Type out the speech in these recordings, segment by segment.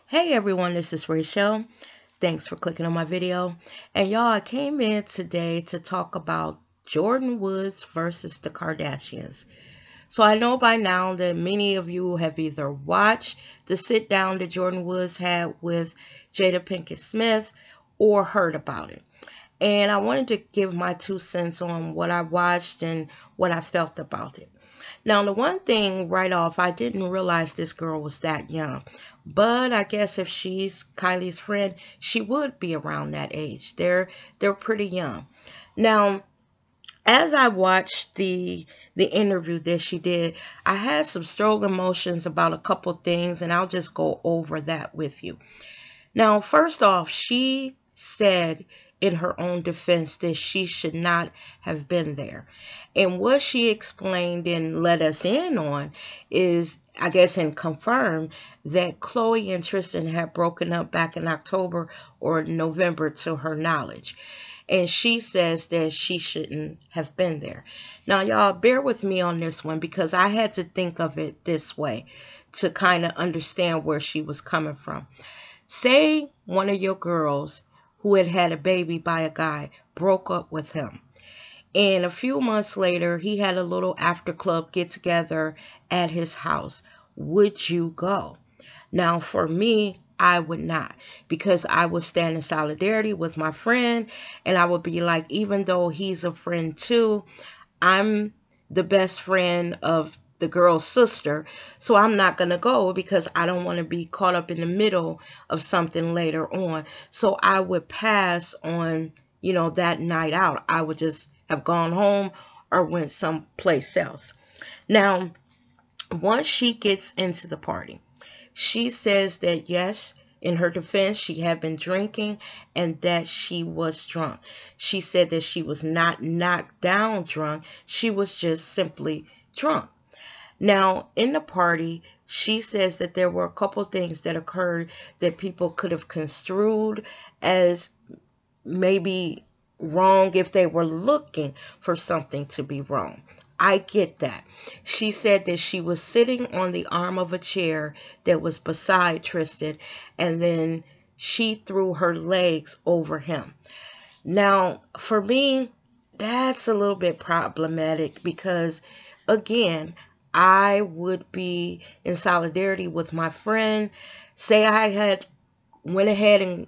Hey everyone, this is Rachel. Thanks for clicking on my video. And y'all, I came in today to talk about Jordyn Woods versus the Kardashians. So I know by now that many of you have either watched the sit down that Jordyn Woods had with Jada Pinkett Smith or heard about it. And I wanted to give my 2 cents on what I watched and what I felt about it. Now, the one thing right off, I didn't realize this girl was that young. But I guess if she's Kylie's friend, she would be around that age. They're pretty young. Now, as I watched the interview that she did, I had some strong emotions about a couple things, and I'll just go over that with you. Now, first off, she said in her own defense that she should not have been there. And what she explained and let us in on is, I guess, and confirmed that Khloe and Tristan had broken up back in October or November to her knowledge. And she says that she shouldn't have been there. Now, y'all, bear with me on this one because I had to think of it this way to kind of understand where she was coming from. Say one of your girls who had a baby by a guy broke up with him. And a few months later, he had a little after club get together at his house. Would you go? Now, for me, I would not, because I would stand in solidarity with my friend, and I would be like, even though he's a friend too, I'm the best friend of the girl's sister, so I'm not going to go because I don't want to be caught up in the middle of something later on. So I would pass on, that night out. I would just have gone home or went someplace else. Now, once she gets into the party, she says that yes, in her defense, she had been drinking and that she was drunk. She said that she was not knocked down drunk. She was just simply drunk. Now, in the party, she says that there were a couple things that occurred that people could have construed as maybe wrong if they were looking for something to be wrong. I get that. She said that she was sitting on the arm of a chair that was beside Tristan, and then she threw her legs over him. Now, for me, that's a little bit problematic because, again, I would be in solidarity with my friend. Say I had went ahead and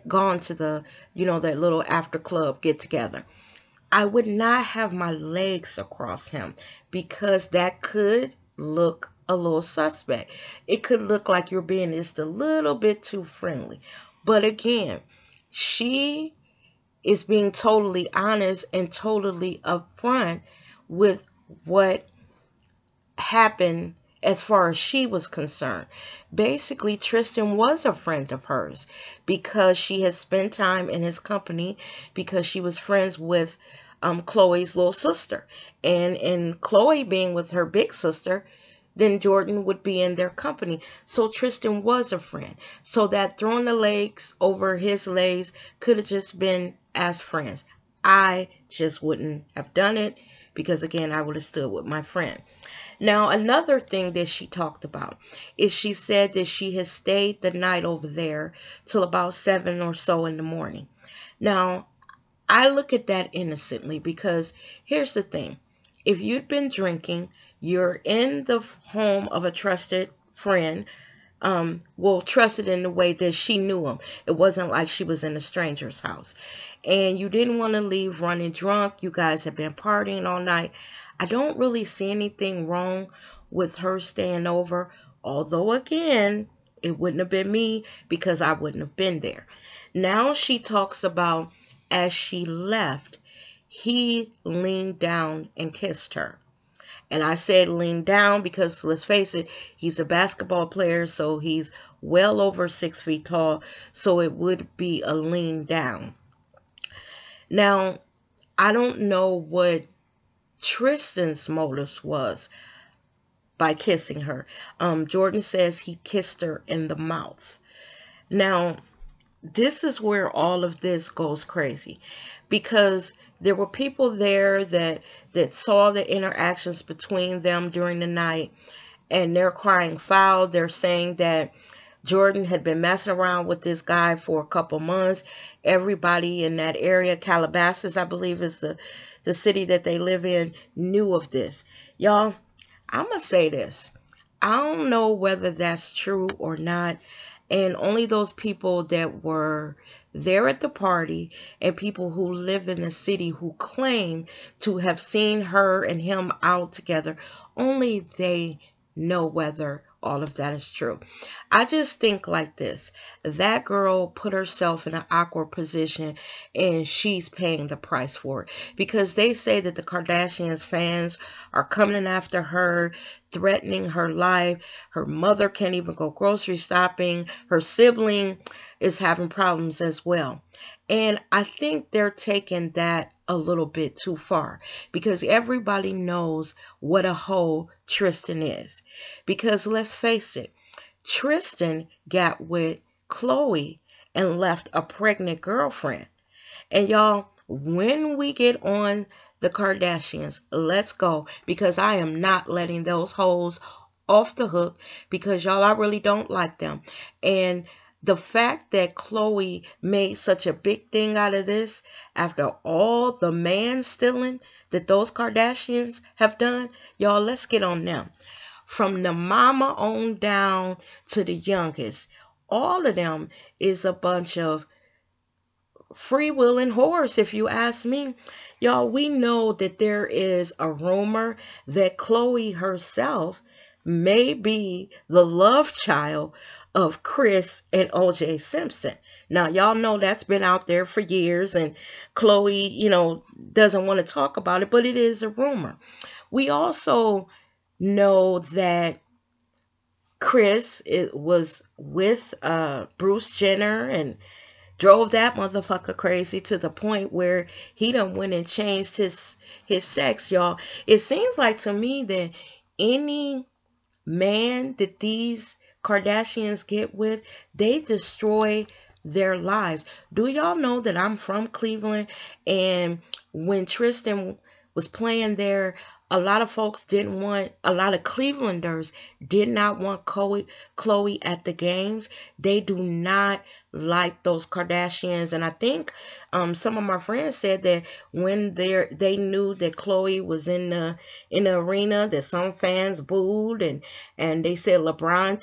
gone to the, that little after club get together. I would not have my legs across him because that could look a little suspect. It could look like you're being just a little bit too friendly. But again, she is being totally honest and totally upfront with what happened as far as she was concerned. Basically, Tristan was a friend of hers because she had spent time in his company because she was friends with Khloe's little sister. And Khloe being with her big sister, then Jordyn would be in their company. So Tristan was a friend. So that throwing the legs over his legs could have just been as friends. I just wouldn't have done it because, again, I would have stood with my friend. Now, another thing that she talked about is she said that she has stayed the night over there till about 7 or so in the morning. Now, I look at that innocently because here's the thing. If you'd been drinking, you're in the home of a trusted friend, trusted in the way that she knew him. It wasn't like she was in a stranger's house. And you didn't want to leave running drunk. You guys have been partying all night. I don't really see anything wrong with her staying over. Although, again, it wouldn't have been me because I wouldn't have been there. Now she talks about as she left, he leaned down and kissed her. And I said lean down because, let's face it, he's a basketball player, so he's well over 6 feet tall, so it would be a lean down. Now, I don't know what Tristan's motives was by kissing her. Jordyn says he kissed her in the mouth. Now, this is where all of this goes crazy, because there were people there that saw the interactions between them during the night, and they're crying foul. They're saying that Jordyn had been messing around with this guy for a couple months. Everybody in that area, Calabasas, I believe is the city that they live in, knew of this. Y'all, I'm going to say this. I don't know whether that's true or not. And only those people that were there at the party and people who live in the city who claim to have seen her and him out together, only they know whether all of that is true. I just think like this. That girl put herself in an awkward position, and she's paying the price for it, because they say that the Kardashians fans are coming after her, threatening her life. Her mother can't even go grocery shopping. Her sibling is having problems as well. And I think they're taking that a little bit too far, because everybody knows what a hoe Tristan is. Because let's face it, Tristan got with Khloe and left a pregnant girlfriend. And y'all, when we get on the Kardashians, let's go, because I am not letting those hoes off the hook, because y'all, I really don't like them. And the fact that Khloe made such a big thing out of this after all the man stealing that those Kardashians have done, y'all, let's get on them. From the mama on down to the youngest, all of them is a bunch of freewheeling whores, if you ask me. Y'all, we know that there is a rumor that Khloe herself may be the love child of Chris and OJ Simpson. Now, y'all know that's been out there for years, and Khloe, doesn't want to talk about it, but it is a rumor. We also know that Chris was with Bruce Jenner and drove that motherfucker crazy to the point where he done went and changed his sex, y'all. It seems like to me that any man that these Kardashians get with, they destroy their lives. Do y'all know that I'm from Cleveland, and when Tristan was playing there, a lot of Clevelanders did not want Khloe at the games. They do not like those Kardashians. And I think some of my friends said that when they knew that Khloe was in the arena, that some fans booed, and they said LeBron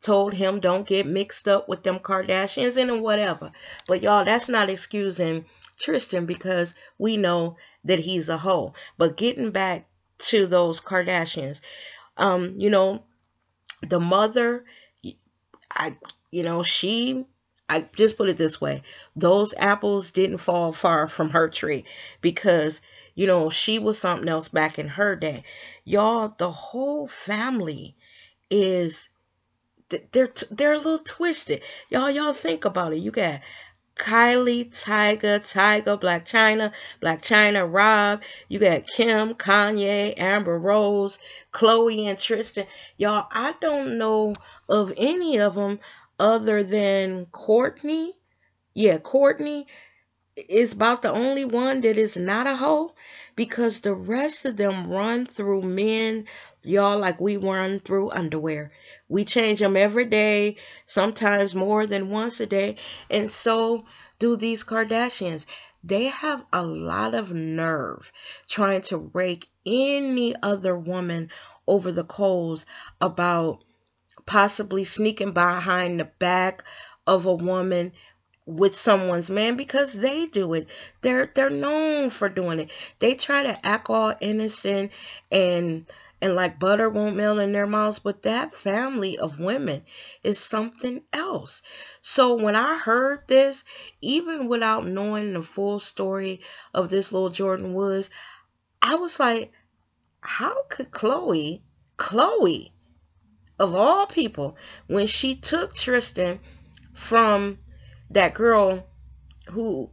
told him don't get mixed up with them Kardashians and whatever. But y'all, that's not excusing Tristan, because we know that he's a hoe. But getting back to those Kardashians, the mother, I just put it this way: those apples didn't fall far from her tree, because she was something else back in her day. Y'all, the whole family is they're a little twisted. Y'all think about it. You got Kylie, Tyga, Black China, Rob. You got Kim, Kanye, Amber Rose, Khloe, and Tristan. Y'all, I don't know of any of them other than Kourtney. Yeah, Kourtney is about the only one that is not a hoe, because the rest of them run through men, y'all, like we run through underwear. We change them every day, sometimes more than once a day, and so do these Kardashians. They have a lot of nerve trying to rake any other woman over the coals about possibly sneaking behind the back of a woman with someone's man, because they do it. They're known for doing it. They try to act all innocent and like butter won't melt in their mouths, but that family of women is something else. So when I heard this, even without knowing the full story of this little Jordyn Woods, I was like, how could Khloe of all people, when she took Tristan from that girl who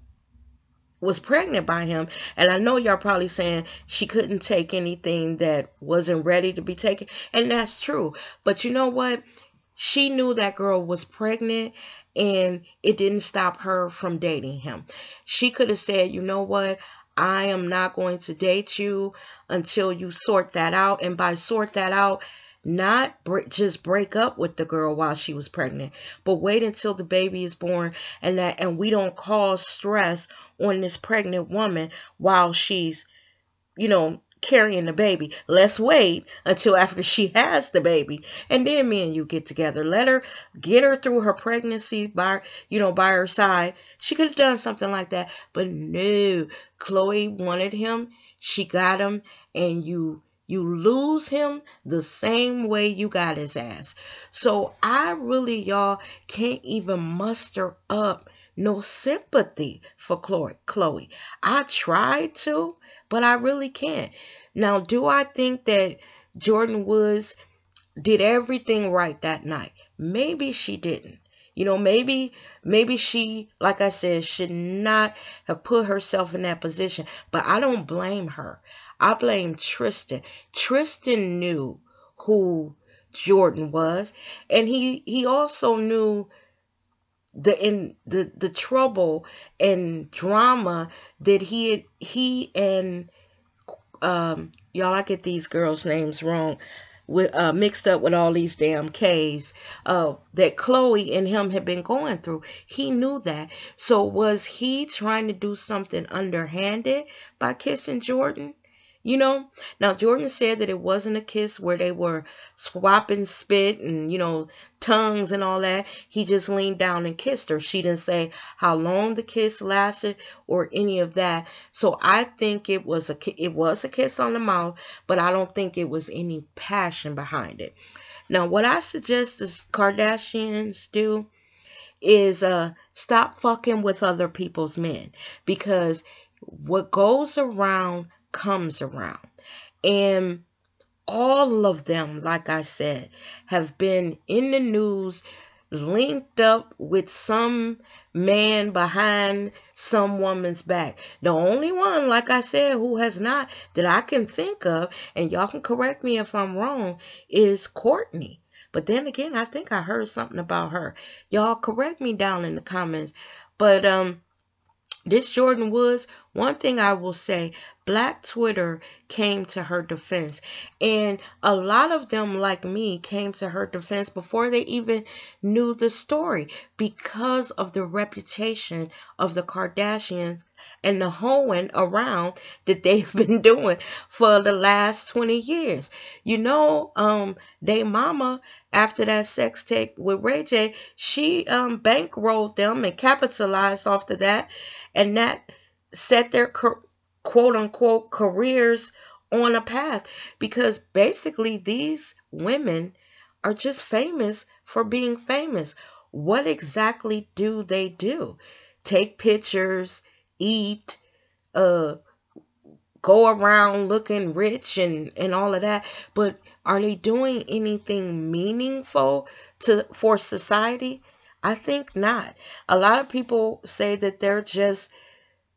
was pregnant by him, and I know y'all probably saying she couldn't take anything that wasn't ready to be taken, and that's true. But you know what? She knew that girl was pregnant, and it didn't stop her from dating him. She could have said, you know what? I am not going to date you until you sort that out. And by sort that out, not just break up with the girl while she was pregnant, but wait until the baby is born, and we don't cause stress on this pregnant woman while she's, carrying the baby. Let's wait until after she has the baby, and then me and you get together. Get her through her pregnancy by her side. She could have done something like that, but no. Chloe wanted him. She got him, and you lose him the same way you got his ass. So I really, y'all, can't even muster up no sympathy for Chloe. I tried to, but I really can't. Now, do I think that Jordyn Woods did everything right that night? Maybe she didn't. Maybe she, like I said, should not have put herself in that position. But I don't blame her. I blame Tristan. Tristan knew who Jordyn was, and he also knew the trouble and drama that he and y'all, I get these girls' names wrong, with mixed up with all these damn K's, that Chloe and him had been going through. He knew that. So was he trying to do something underhanded by kissing Jordyn? Now Jordyn said that it wasn't a kiss where they were swapping spit and, tongues and all that. He just leaned down and kissed her. She didn't say how long the kiss lasted or any of that. So I think it was a kiss on the mouth, but I don't think it was any passion behind it. Now, what I suggest the Kardashians do is stop fucking with other people's men, because what goes around comes around. And all of them, like I said, have been in the news, linked up with some man behind some woman's back. The only one, like I said, who has not, that I can think of, and y'all can correct me if I'm wrong, is Courtney. But then again, I think I heard something about her. Y'all correct me down in the comments. But this Jordyn Woods, one thing I will say, Black Twitter came to her defense. And a lot of them, like me, came to her defense before they even knew the story, because of the reputation of the Kardashians and the hoeing around that they've been doing for the last 20 years. They mama, after that sex tape with Ray J, she bankrolled them and capitalized off of that, and that set their quote-unquote careers on a path, because basically these women are just famous for being famous. What exactly do they do? Take pictures, eat, go around looking rich and all of that, but are they doing anything meaningful for society? I think not. A lot of people say that they're just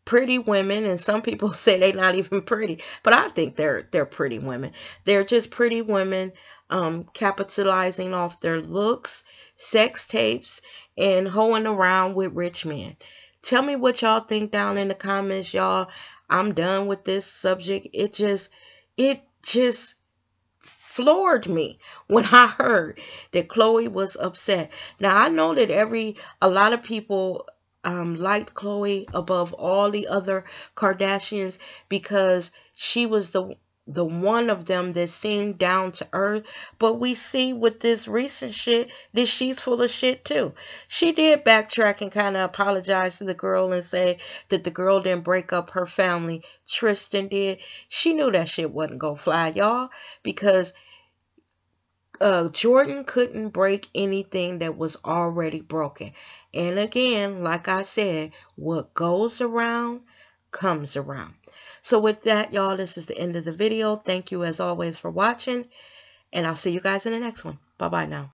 pretty women, and some people say they're not even pretty, but I think they're pretty women. They're just pretty women, capitalizing off their looks, sex tapes, and hoeing around with rich men. Tell me what y'all think down in the comments, y'all. I'm done with this subject. It just floored me when I heard that Chloe was upset. Now, I know that a lot of people liked Chloe above all the other Kardashians, because she was the one of them that seemed down to earth. But we see with this recent shit that she's full of shit too. She did backtrack and kind of apologize to the girl and say that the girl didn't break up her family. Tristan did. She knew that shit wasn't gonna fly, y'all, because Jordyn couldn't break anything that was already broken. And again, like I said, what goes around comes around. So with that, y'all, this is the end of the video. Thank you as always for watching, and I'll see you guys in the next one. Bye-bye now.